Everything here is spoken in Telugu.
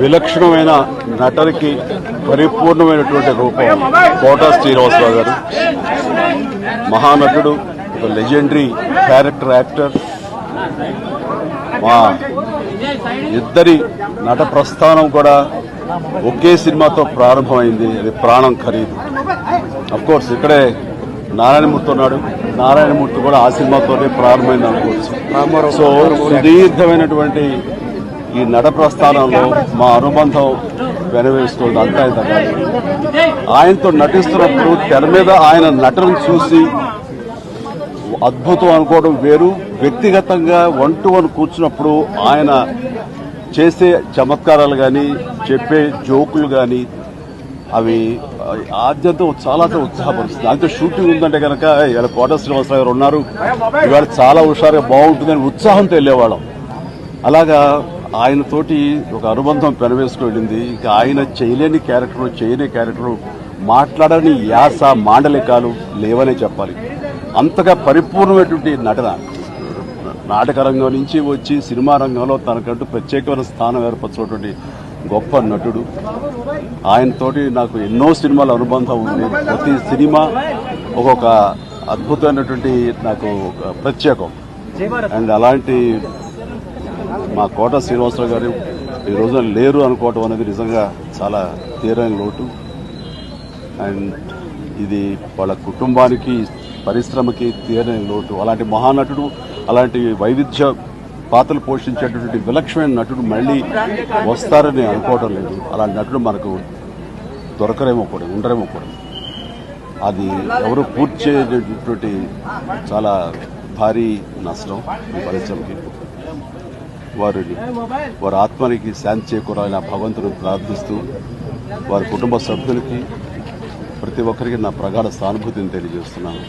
విలక్షణమైన నటనకి పరిపూర్ణమైనటువంటి రూపం కోటా శ్రీనివాసరావు గారు. మహానటుడు, ఒక లెజెండరీ క్యారెక్టర్ యాక్టర్. మా ఇద్దరి నట ప్రస్థానం కూడా ఒకే సినిమాతో ప్రారంభమైంది. అది ప్రాణం ఖరీదు. అఫ్కోర్స్ ఇక్కడే నారాయణమూర్తి ఉన్నాడు. నారాయణమూర్తి కూడా ఆ సినిమాతోనే ప్రారంభమైంది అనుకోవచ్చు. సో సుదీర్ఘమైనటువంటి ఈ నట ప్రస్థానంలో మా అనుబంధం వెనవేస్తుంది. అంతా ఇంత కాదు. ఆయనతో నటిస్తున్నప్పుడు తెర మీద ఆయన నటనను చూసి అద్భుతం అనుకోవడం వేరు. వ్యక్తిగతంగా 1-to-1 కూర్చున్నప్పుడు ఆయన చేసే చమత్కారాలు కానీ, చెప్పే జోకులు కానీ అవి ఆద్యంతో చాలా ఉత్సాహపరుస్తుంది. దాంతో షూటింగ్ ఉందంటే కనుక ఇలా కోట శ్రీనివాసరావు గారు ఉన్నారు, ఇవాళ చాలా హుషారుగా బాగుంటుందని ఉత్సాహంతో వెళ్ళేవాళ్ళం. అలాగా ఆయనతోటి ఒక అనుబంధం పెనవేసుకెళ్ళింది. ఇక ఆయన చేయలేని క్యారెక్టర్, చేయని క్యారెక్టర్, మాట్లాడని యాస, మాండలికాలు లేవనే చెప్పాలి. అంతగా పరిపూర్ణమైనటువంటి నటన. నాటక రంగం నుంచి వచ్చి సినిమా రంగంలో తనకంటూ ప్రత్యేకమైన స్థానం ఏర్పరచుకున్నటువంటి గొప్ప నటుడు. ఆయనతోటి నాకు ఎన్నో సినిమాల అనుబంధం ఉంది. ప్రతి సినిమా ఒక్కొక్క అద్భుతమైనటువంటి నాకు ప్రత్యేకం. అండ్ అలాంటి మా కోట శ్రీనివాసరావు గారు ఈ రోజున లేరు అనుకోవటం అనేది నిజంగా చాలా తీరని లోటు. అండ్ ఇది వాళ్ళ కుటుంబానికి, పరిశ్రమకి తీరని లోటు. అలాంటి మహానటుడు, అలాంటి వైవిధ్య పాత్రలు పోషించేటటువంటి విలక్షణమైన నటుడు మళ్ళీ వస్తారని అనుకోవడం లేదు. అలాంటి నటుడు మనకు దొరకరేమో కూడా, ఉండరేమో కూడా. అది ఎవరు పూర్తి చేయటువంటి చాలా భారీ నష్టం ఈ పరిశ్రమకి. వారి ఆత్మనికి శాంతి చేకూరాలని భగవంతుడు ప్రార్థిస్తూ, వారి కుటుంబ సభ్యులకి, ప్రతి ఒక్కరికి నా ప్రగాఢ సానుభూతిని తెలియజేస్తున్నాను.